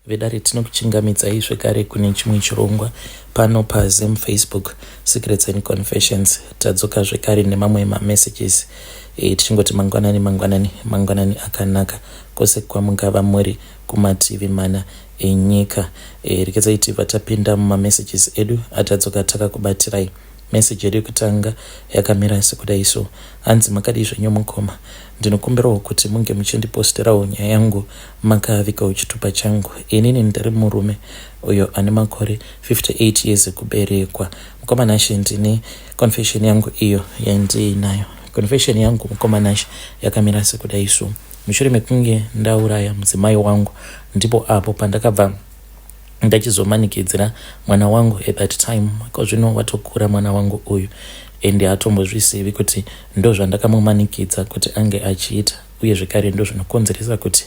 Vedare tinokuchingamidzai zvekare kune chimwe chirongwa pano paZim Facebook Secrets and Confessions. Tadzoka zvekare nemamwe mamessages tichingoti mangwanani akanaka kwose kwamungava muri kumativi mana enyika. Rekedzai tibva tapinda mumamessages edu atadzoka takakubatirai. Message yedu yekutanga yakamira sekudai so: hanzi makadii zvenyu mukoma, ndinokumbirawo kuti munge muchindiposterawo nyaya yangu makavikawo chitupa changu. Inini ndiri murume uyo ane makore 58 years ekuberekwa. Mukoma Nashe, ndine confession yangu iyo yandinayo. Confession yangu mukoma Nashe yakamira sekudai so: mushure mekunge ndauraya mudzimai wangu, ndipo apo pandakabva ndachizomanikidzira mwana wangu. At that time kozvino watokura mwana wangu uyu, ende hatombozvisivi kuti ndo zvandakamumanikidza kuti ange achiita, uye zvekare ndo zvinokonzeresa kuti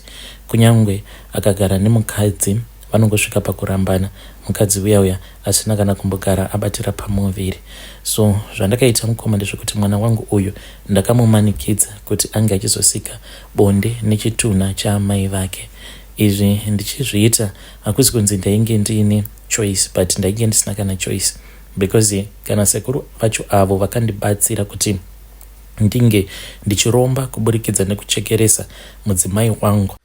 kunyangwe akagara nemukadzi vanongosvika pakurambana, mukadzi uya asina kana kumbogara abatira pamuviri. So zvandakaita mukoma ndezvekuti mwana wangu uyu ndakamumanikidza kuti ange achizosika bonde nechitunha chaamai vake. Izvi ndichizviita hakusi kunzi ndainge ndiine choice, but ndainge ndisina kana choice, because kana sekuru vacho avo vakandibatsira kuti ndinge ndichiromba kuburikidza nekuchekeresa mudzimai wangu,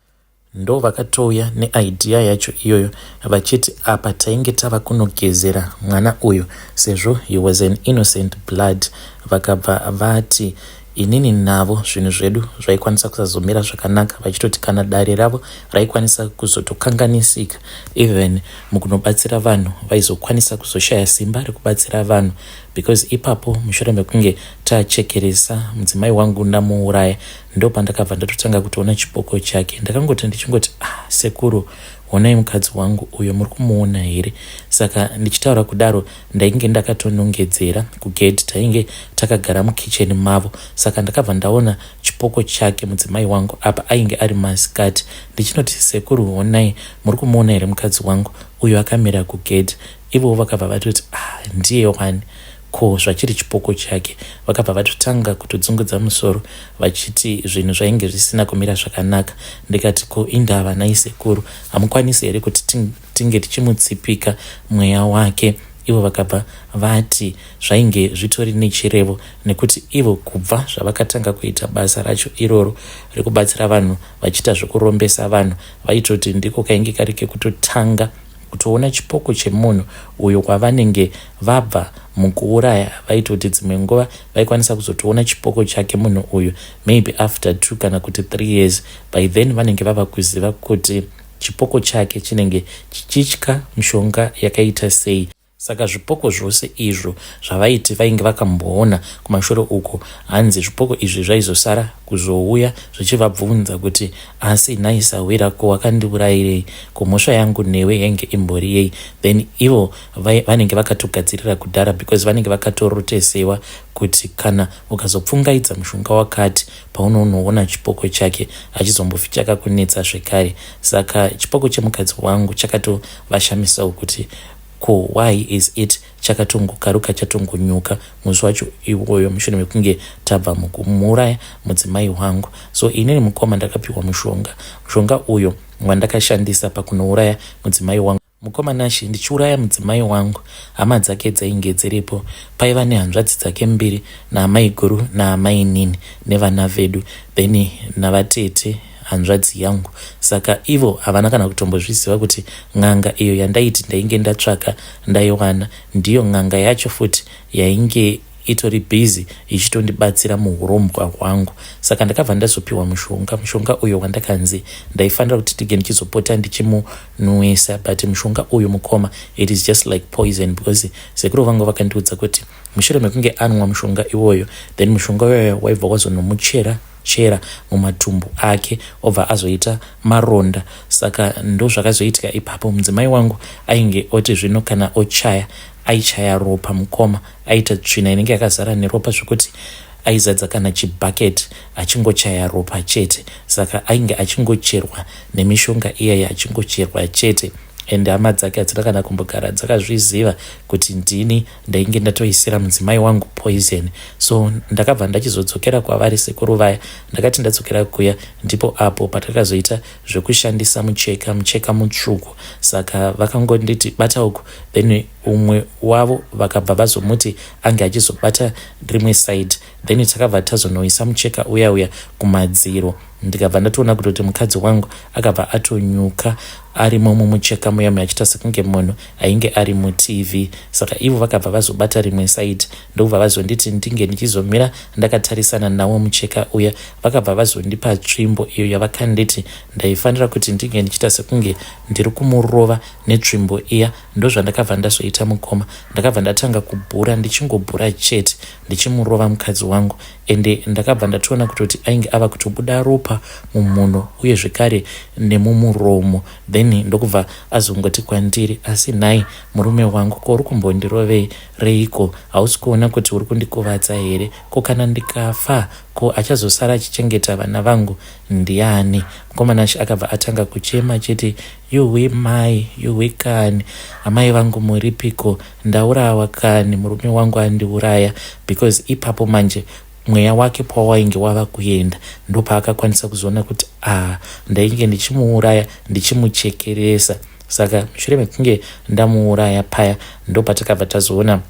ndo vakatouya neidea yacho iyoyo vachiti apa tainge tava kunogezera mwana uyu sezvo he was an innocent blood. Vakabva vati inini navo zvinhu zvedu zvaikwanisa kusazomira zvakanaka, vachitoti kana dare ravo raikwanisa kuzotokanganisika, even mukunobatsira vanhu vaizokwanisa kuzoshaya simba rekubatsira vanhu, because ipapo mushure mekunge tachekeresa mudzimai wangu ndamuuraya, ndo pandakabva ndatotanga kutoona chipoko chake. Ndakangoti ndichingoti sekuru, honai mukadzi wangu uyo muri kumuona here? Saka ndichitaura kudaro ndainge ndakatonongedzera kugate, tainge takagara mukitchen mavo. Saka ndakabva ndaona chipoko chake mudzimai wangu apa ainge ari masikati. Ndichinoti sekuru, honai muri kumuona here mukadzi wangu uyo akamira kugate? Ivo vakabva vatoti ndiye wani, ko zvachiri chipoko chake. Vakabva vatotanga kutodzungudza musoro vachiti zvinhu zvainge zvisina kumira zvakanaka. Ndikati ko indava nai sekuru, hamukwanisi here kuti tinge tichimutsipika mweya wake? Ivo vakabva vati zvainge zvitori nechirevo, nekuti ivo kubva zvavakatanga kuita basa racho iroro rekubatsira vanhu vachiita zvekurombesa vanhu, vaitoti ndiko kainge kari kekutotanga kutoona chipoko chemunhu uyo kwavanenge vabva mukuuraya. Vaitoti dzimwe nguva vaikwanisa kuzotoona chipoko chake munhu uyu maybe after 2 kana kuti 3 years. By then vanenge vava kuziva kuti chipoko chake chinenge chichitya mishonga yakaita sei. Saka zvipoko zvose izvo zvavaiti vainge vakamboona kumashure uko, hanzi zvipoko izvi zvaizosara kuzouya zvichivabvunza kuti asi naisawira ko wakandiurayirei, ko mhosva yangu newe yainge imbori yei? Then ivo vanenge vakatogadzirira kudhara, because vanenge vakatorotesewa kuti kana ukazopfungaidza mushonga wakati paunoona chipoko chake hachizombofi chakakunetsa zvekare. Saka chipoko chemukadzi wangu chakatovashamisawo kuti ko why is it chakatongokaruka chatongonyuka musi wacho iwoyo mushure mekunge tabva mukumuuraya mudzimai wangu. So inini mukoma ndakapiwa mushonga uyo wandakashandisa pakunouraya mudzimai wangu. Mukoma Nashe, ndichiuraya mudzimai wangu, hama dzake dzainge dziripo. Paiva nehanzvadzi dzake 2 naamai guru naamai nini nevana vedu, then navatete hanzvadzi yangu. Saka ivo havana kana kutombozviziva kuti ng'anga iyo yandaiti ndainge ndatsvaka ndaiwana ndiyo ng'anga yacho futi yainge itori busy ichitondibatsira muurombwa hwangu. Saka ndakabva ndazopiwa mushonga uyo wandakanzi ndaifanira kuti tige ndichizopota ndichimunwisa, but mushonga uyu mukoma, it is just like poison, because sekuru vangu vakandiudza kuti mushure mekunge anwa mushonga iwoyo, then mushonga uyoyo waibva wazonomuchera mumatumbu ake obva azoita maronda. Saka ndo zvakazoitika ipapo. Mudzimai wangu ainge oti zvino kana ochaya aichaya ropa mukoma, aita tsvina inenge yakazara neropa zvekuti aizadza kana chibhaketi achingochaya ropa chete. Saka ainge achingocherwa nemishonga iyaya, achingocherwa chete and hama dzake hadzina kana kumbogara dzakazviziva kuti ndini ndainge ndatoisira mudzimai wangu poison. So ndakabva ndachizodzokera kwavari sekuru vaya, ndakati ndadzokera kuya ndipo apo patakazoita zvekushandisa mucheka mutsvuku. Saka vakangonditi bata uku, then umwe wavo vakabva vazomuti ange achizobata rimwe side, then takabva tazonoisa mucheka uya kumadziro. Ndikabva ndatoona kuti mukadzi wangu akabva atonyuka arimo mumucheka muya achita sekunge munhu ainge ari muTV. Saka ivo vakabva vazobata rimwe side, ndobva vazonditi ndinge ndichizomira ndakatarisana nawo mucheka uya. Vakabva vazondipa tsvimbo iyo yavakanditi ndaifanira kuti ndinge ndichita sekunge ndiri kumurova netsvimbo iya. Ndozvandakabva ndazoita mukoma, ndakabva ndatanga kubhura, ndichingobhura chete ndichimurova mukadzi wangu, ende ndakabva ndatoona kuti ainge ava kutobuda ropa mumhuno uye zvekare nemumuromo. Then ndokubva azongoti kwandiri, asi nhai murume wangu, ko uri kumbondirovei reiko? Hausi kuona kuti uri kundikuvadza here? Ko kana ndikafa, ko achazosara achichengeta vana vangu ndiani? Mukomana akabva atanga kuchema chete, yuwe mai, yuwe kani, amai vangu muripiko? Ndaurawa kani, murume wangu andiuraya. Because ipapo manje mweya wake pawainge wava kuenda, ndopaakakwanisa kuzoona kuti ndainge ndichimuuraya ndichimuchekeresa. Saka mushure mekunge ndamuuraya paya, ndopatakabva tazoona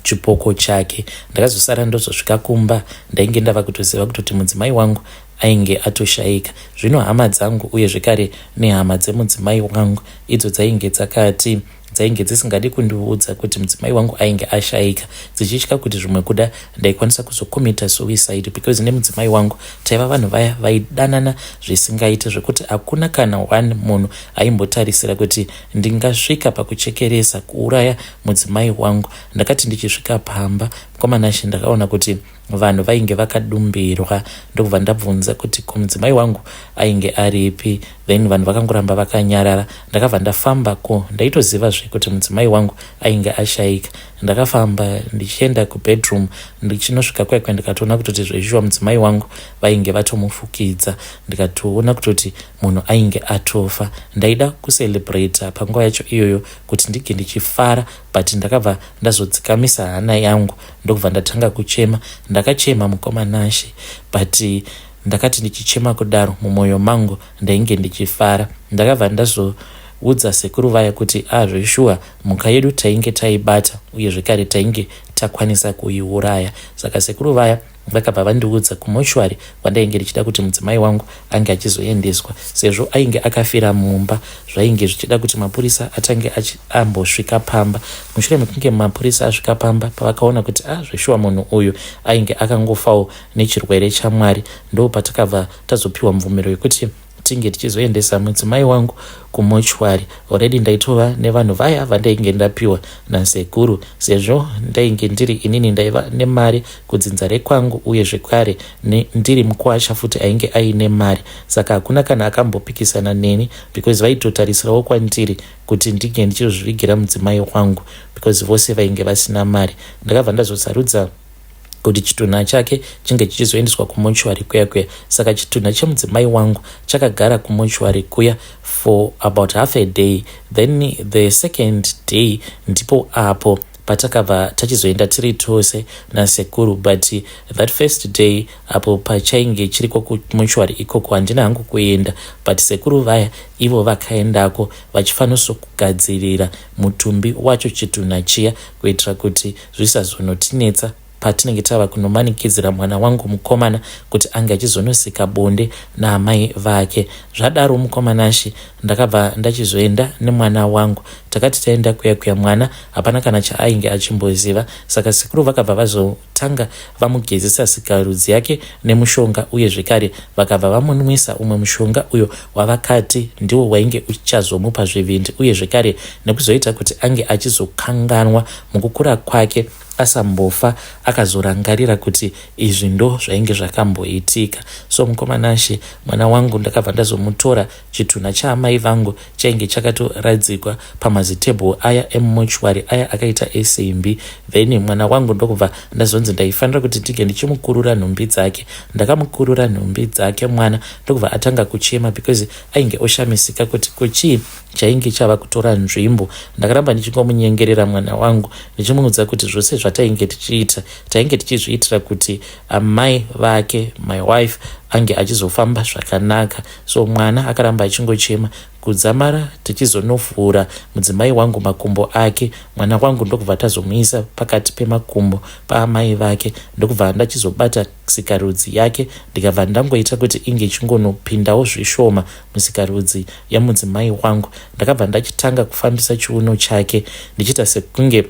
chipoko chake. Ndakazosara ndozosvika kumba, ndainge ndava kutoziva kuti mudzimai wangu ainge atoshayika. Zvino hama dzangu uye zvekare nehama dzemudzimai wangu idzo dzainge dzisingadi kundiudza kuti mudzimai wangu ainge ashayika, dzichitya kuti zvimwe kuda ndaikwanisa kuzokomita suicide, because nemudzimai wangu taiva vanhu vaya vaidanana zvisingaite, zvekuti hakuna kana one munhu aimbotarisira kuti ndingasvika pakuchekeresa kuuraya mudzimai wangu. Ndakati ndichisvika pamba, mukomana ndakaona kuti vanhu vainge vakadumbirwa, ndokubva ndabvunza kuti mudzimai wangu ainge aripi. Then vanhu vakangoramba vakanyarara. Ndakabva ndafambako, ndaitoziva kuti mudzimai wangu ainge ashayika. Ndakafamba ndichienda kubedroom, ndichinosvika kwekwe ndikatoona kuti zvezviwa mudzimai wangu vainge vatomufukidza. Ndikatoona kuti munhu ainge atofa. Ndaida kucelebrata panguva yacho iyoyo kuti ndige ndichifara, but ndakabva ndazodzikamisa hana yangu, ndokubva ndatanga kuchema. Ndakachema mukomanashi, but ndakati ndichichema kudaro mumwoyo mangu ndainge ndichifara. Ndakabva ndazoudza sekuru vaya kuti zveshuwa mhuka yedu tainge taibata uye zvekare tainge takwanisa kuiuraya. Saka sekuru vaya vakabva vandiudza kumochwari kwandainge ndichida kuti mudzimai wangu ange achizoendeswa, sezvo ainge akafira mumba. Zvainge zvichida kuti mapurisa atange ambosvika pamba. Mushure mekunge mapurisa asvika pamba, pavakaona kuti zveshuwa munhu uyu ainge akangofawo nechirwere chaMwari, ndo patakabva tazopiwa mvumero yekuti tinge tichizoendesa mudzimai wangu kumochwari. Already ndaitova nevanhu vaya vandainge ndapiwa nasekuru, sezvo ndainge ndiri inini ndaiva nemari kudzinza rekwangu uye zvekare ndiri mukwasha futi ainge aine mari. Saka hakuna kana akambopikisana neni, because vaitotarisirawo kwandiri kuti ndinge ndichizvivigira mudzimai wangu, because vose vainge vasina mari. Ndakabva ndazosarudza kuti chitunha chake chinge chichizoendeswa kumochwari kuya. Saka chitunha chemudzimai wangu chakagara kumochwari kuya for about half a day. Then the second day ndipo apo patakabva tachizoenda tiri tose nasekuru, but that first day apo pachainge chiriko kumochwari ikoko handina hangu kuenda, but sekuru vaya ivo vakaendako vachifanirwa kugadzirira mutumbi wacho chitunha chiya, kuitira kuti zvisazonotinetsa patinenge tava kunomanikidzira mwana wangu mukomana kuti ange achizonosika bonde naamai vake. Zvadaro mukomanashi ndakabva ndachizoenda nemwana wangu. Takati taenda kuya mwana hapana kana chaainge achimboziva. Saka sekuru vakabva vazotanga vamugezesa sikarudzi yake nemushonga, uye zvekare vakabva vamunwisa umwe mushonga uyo wavakati ndiwo wainge uchazomupa zvivindi, uye zvekare nekuzoita kuti ange achizokanganwa mukukura kwake asambofa akazorangarira kuti izvi ndo zvainge zvakamboitika. So mukomanashi mwana wangu ndakabva ndazomutora chitunha chaamai vangu chainge chakatoradzikwa pamazitebhuru aya emumochwari aya akaita esimbi. Then mwana wangu ndokubva ndazonzi ndaifanira kuti ndige ndichimukurura nhumbi dzake. Ndakamukurura nhumbi dzake mwana, ndokubva atanga kuchema because ainge oshamisika kuti kuchii chainge chava kutora nzvimbo. Ndakaramba ndichingomunyengerera mwana wangu ndichimuudza kuti zvose zvatainge tichiita tainge tichizviitira kuti amai vake, my wife, ange achizofamba zvakanaka. So mwana akaramba achingochema. Kudzamara tichizonovhura mudzimai wangu makumbo ake, mwana wangu ndokubva tazomuisa pakati pemakumbo paamai vake, ndokubva ndachizobata sikarudzi yake ndikabva ndangoita kuti inge ichingonopindawo zvishoma musikarudzi yamudzimai wangu. Ndakabva ndachitanga kufambisa chiuno chake ndichiita sekunge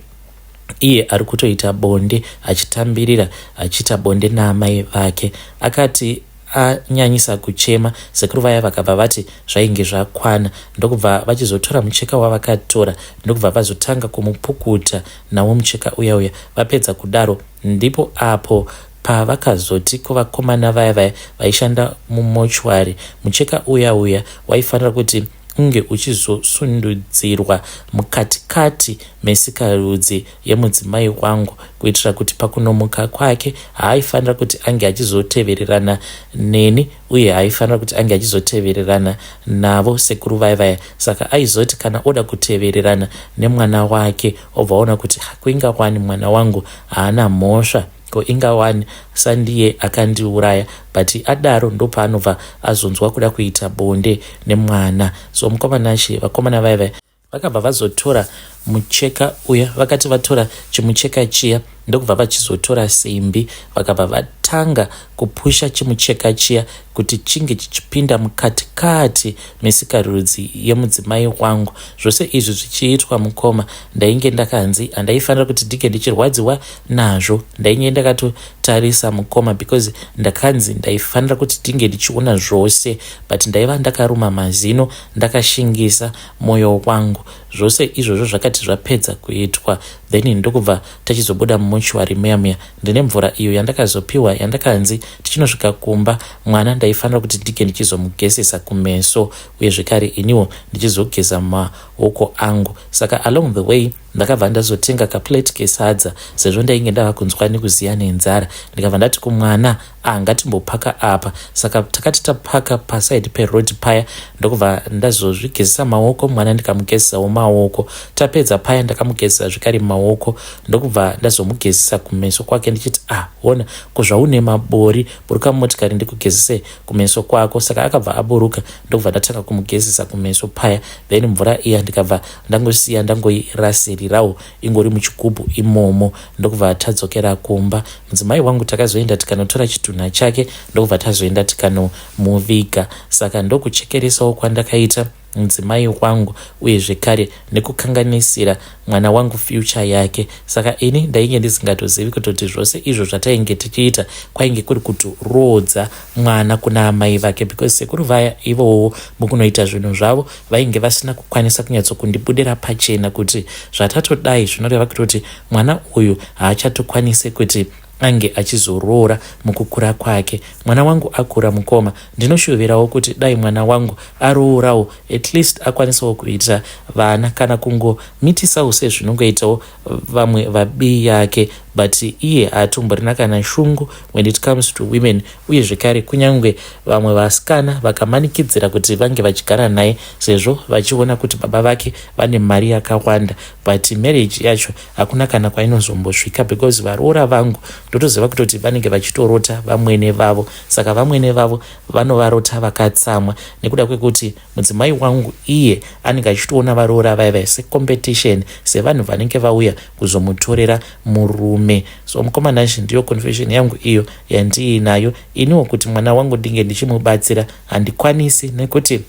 iye ari kutoita bonde, achitambirira achiita bonde naamai vake. Akati anyanyisa kuchema, sekuru vaya vakabva vati zvainge zvakwana, ndokubva vachizotora mucheka wavakatora ndokubva vazotanga kumupukuta nawo mucheka uya. Vapedza kudaro ndipo apo pavakazoti kuvakomana vaya vaishanda mumochwari, mucheka uya waifanira kuti unge uchizosundudzirwa mukatikati mesikarudzi yemudzimai wangu, kuitira kuti pakunomuka kwake haaifanira kuti ange achizotevererana neni uye haaifanira kuti ange achizotevererana navo sekuru vaya. Saka aizoti kana oda kutevererana nemwana wake obvaona kuti kuingawani mwana wangu haana mhosva, ko ingawani sandiye akandiuraya, but adaro ndopaanobva azonzwa kuda kuita bonde nemwana. So vakomana vaya vakabva vazotora mucheka uya, vakati vatora chimucheka chiya ndokubva vachizotora simbi vakabva vatanga kupusha chimucheka chiya kuti chinge chichipinda mukatikati mesikarudzi yemudzimai wangu. Zvose izvi zvichiitwa mukoma, ndainge ndakanzi handaifanira kuti ndinge ndichirwadziwa nazvo, ndainge ndakatotarisa mukoma because ndakanzi ndaifanira kuti ndinge ndichiona zvose, but ndaiva ndakaruma mazino ndakashingisa mwoyo wangu. Zvose izvozvo zvakati zvapedza kuitwa, then ndokubva tachizobuda mumochwari muya. Ndine mvura iyo yandakazopiwa yandakanzi tichinosvika kumba mwana ndaifanira kuti ndinge ndichizomugezesa kumeso uye zvekare iniwo ndichizogeza maoko angu. Saka along the way ndakabva ndazotenga kaplate kesadza sezvo ndainge ndava kunzwa nekuziya nenzara. Ndikabva ndati kumwana ngatimbopaka apa. Saka takati tapaka pasaidi peroad paya ndokubva ndazozvigezesa maoko, mwana ndikamugezesawo maoko. Tapedza paya ndakamugezesa zvikari maoko ndokubva ndazomugezesa kumeso kwake ndichiti ona kuzvaune mabori buruka motikari ndikugezese kumeso kwako. Saka akabva aburuka ndokubva ndatanga kumugezesa kumeso paya, then mvura iya ndikabva ndangosiya ndangoirasirirawo ingori muchigubhu imomo ndokubva tadzokera kumba. Mudzimai wangu takazoenda tikanotora chitunha chake ndokubva tazoenda tikanomuviga. Saka ndokuchekeresawo kwandakaita mudzimai wangu uye zvekare nekukanganisira mwana wangu future yake. Saka ini ndainge ndisingatozivi kutoti zvose izvo zvatainge tichiita kwainge kuri kutorodza mwana kuna amai vake, because sekuru vaya ivowo mukunoita zvinhu zvavo vainge vasina kukwanisa kunyatsokundibudira pachena kuti zvatatodai zvinoreva kutoti mwana uyu haachatokwanise kuti ange achizoroora mukukura kwake. Mwana wangu akura mukoma, ndinoshuvirawo kuti dai mwana wangu aroorawo at least akwanisawo kuita vana kana kungomitisawo sezvinongoitawo vamwe vabii yake, but iye hatomborina kana shungu when it comes to women. Uye zvekare kunyange vamwe vasikana vakamanikidzira kuti vange vachigara naye sezvo vachiona kuti baba vake vane mari yakawanda, but marriage yacho hakuna kana kwainozombosvika because varoora vangu ndotoziva kutoti vanenge vachitorota vamwene vavo. Saka vamwene vavo vanovarota vakatsamwa nekuda kwekuti mudzimai wangu iye anenge achitoona varoora vaya secompetition, sevanhu vanenge vauya kuzomutorera murume. So mukomana nacho ndiyo confession yangu iyo yandiinayo iniwo kuti mwana wangu ndinge ndichimubatsira handikwanisi, nekuti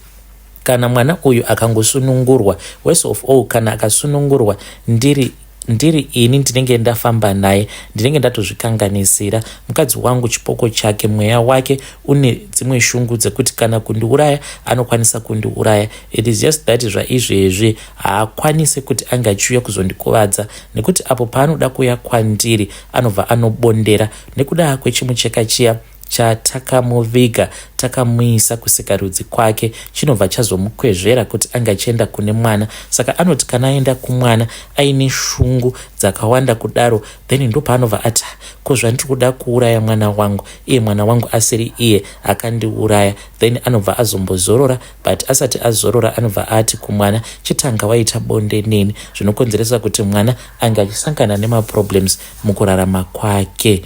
kana mwana uyu akangosunungurwa, worst of all kana akasunungurwa ndiri ini ndinenge ndafamba naye, ndinenge ndatozvikanganisira. Mukadzi wangu chipoko chake, mweya wake une dzimwe shungu dzekuti kana kundiuraya anokwanisa kundiuraya. It is just that zvaizvezvi haakwanisi kuti ange achiuya kuzondikuvadza, nekuti apo paanoda kuuya kwandiri anobva anobondera nekuda kwechimucheka chiya chatakamuviga takamuisa kusikarudzi kwake chinobva chazomukwezvera kuti anga achienda kune mwana. Saka anoti kana aenda kumwana aine shungu dzakawanda kudaro, then ndo paanobva ati ko zvandiri kuda kuuraya mwana wangu, iye mwana wangu asiri iye akandiuraya. Then anobva azombozorora, but asati azorora anobva ati kumwana chitanga waita bonde neni, zvinokonzeresa kuti mwana anga achisangana nemaproblems mukurarama kwake.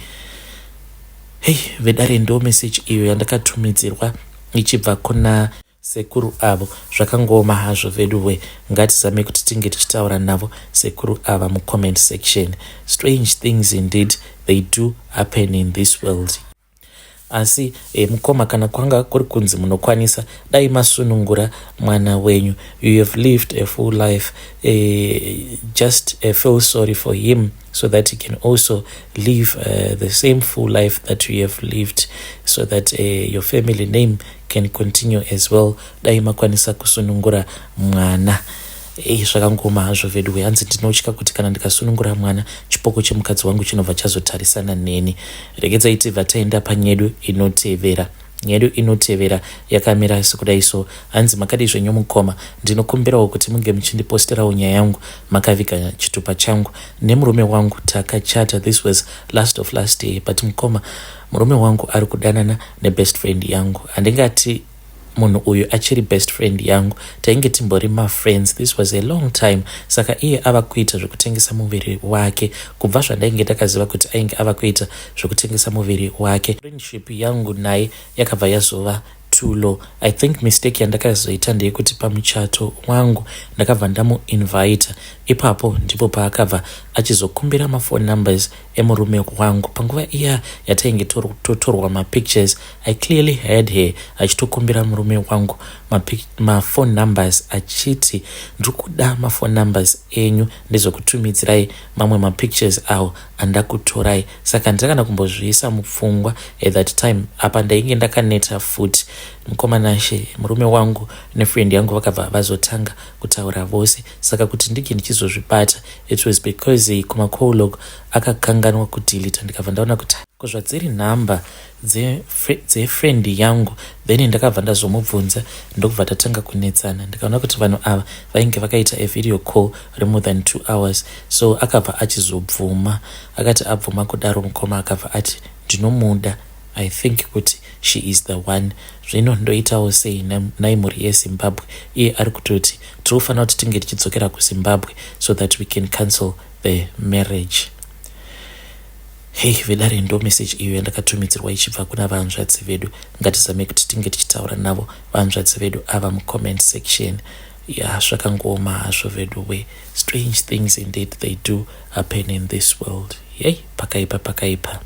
Hey, vedare ndo message iyo yandakatumidzirwa ichibva kuna sekuru avo. Zvakangoma hazvo veduwe, ngatizame kuti tinge tichitaura navo sekuru ava mucomment section. Strange things indeed they do happen in this world. Asi mukoma kana kwanga kuri kunzi munokwanisa dai masunungura mwana wenyu, you have lived a full life, just feel sorry for him so that he can also live the same full life that you have lived, so that your family name can continue as well. Dai makwanisa kusunungura mwana. Zvakangoma hazvo vedu, hanzi ndinotya kuti kana ndikasunungura mwana chipoko chemukadzi wangu chinobva chazotarisana neni. Regedzai tibva taenda panyedu inotevera. Nyedu inotevera yakamira sekudai so. Hanzi makadi zvenyu mukoma, ndinokumbirawo kuti munge muchindiposterawo nyaya yangu makaviga chitupa changu nemurume wangu takachata. This was last of last day, but mukoma murume wangu ari kudanana nebest friend yangu. Handingati munhu uyu achiri best friend yangu, tainge timbori friends. This was a long time. Saka iye ava kuita zvekutengesa muviri wake kubva zvandainge ndakaziva kuti ainge ava kuita zvekutengesa muviri wake. Friendship yangu naye yakabva yazova too low. I think mistake yandakazoita ndeyekuti pamuchato wangu ndakabva ndamuinvita. Ipapo ndipo paakabva achizokumbira mafone numbers emurume wangu. Panguva iya yatainge totorwa mapictures, I clearly heard her achitokumbira murume wangu mafone numbers achiti ndikuda mafone numbers enyu ndizokutumidzirai mamwe mapictures awo andakutorai. Saka ndakana kumbozviisa mupfungwa at that time, apa ndainge ndakaneta futi. Mukomanashe murume wangu nefriend yangu vakabva vazotanga kutaura vose. Saka kuti ndike ndichizozvibata, it was because kumacallog akakanganwa kudeleta. Ndikabva ndaona kuti kozvadziri nhamba dzefriend yangu, then ndakabva ndazomubvunza ndokubva tatanga kunetsana. Ndikaona kuti vanhu ava vainge vakaita a video call more than 2 hours. So akabva achizobvuma. Akati abvuma kudaro mukoma akabva ati ndinomuda, I think kuti she is the one. Zvino ndoitawo sei nai mhuri yeZimbabwe, iye ari kutoti tinofanira kuti tinge tichidzokera kuZimbabwe so that we can cancel the marriage. Hey, vedare ndo message iyo yandakatumidzirwa ichibva kuna vanzvadzi vedu. Ngatizame kuti tinge tichitaura navo vanzvadzi vedu ava mucomment section. Zvakangoma hazvo vedu we. Strange things indeed they do happen in this world. Yay, pakaipa.